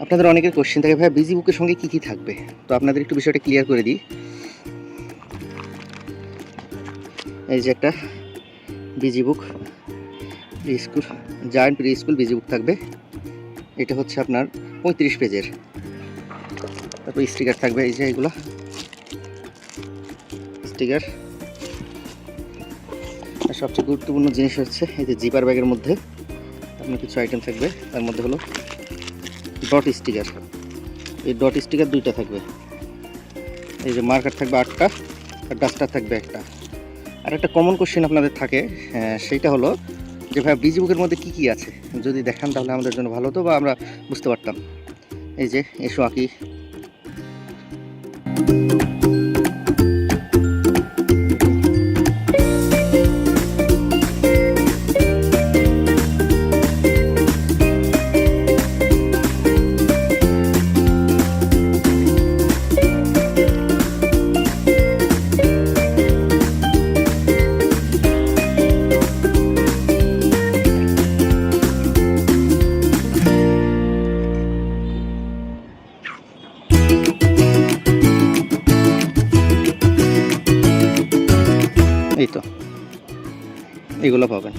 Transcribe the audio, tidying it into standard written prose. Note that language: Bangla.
আপনাদের অনেকের কোশ্চেন থাকে ভাই বিজি বুকের সঙ্গে কি কি থাকবে, তো আপনাদের একটু বিষয়টা ক্লিয়ার করে দিই। এই যে একটা busy book preschool, giant preschool busy book থাকবে। এটা হচ্ছে আপনার 35 পেজের। তারপর স্টিকার থাকবে, এই যে এগুলো স্টিকার। আর সবচেয়ে গুরুত্বপূর্ণ জিনিস হচ্ছে এই যে জিপার ব্যাগের মধ্যে আপনার কিছু আইটেম থাকবে। তার মধ্যে হলো ডট স্টিকার, এই ডট স্টিকার 2টা থাকবে। এই যে মার্কার থাকবে 8টা, আর ডাস্টার থাকবে একটা। আর একটা কমন কোশ্চেন আপনাদের থাকে, সেইটা হলো যে ভাই বিজি বুকের মধ্যে কি কি আছে, যদি দেখান তাহলে আমাদের জন্য ভালো হতো বা আমরা বুঝতে পারতাম। এই যে এসো আঁকি, এই তো এগুলো পাবেন।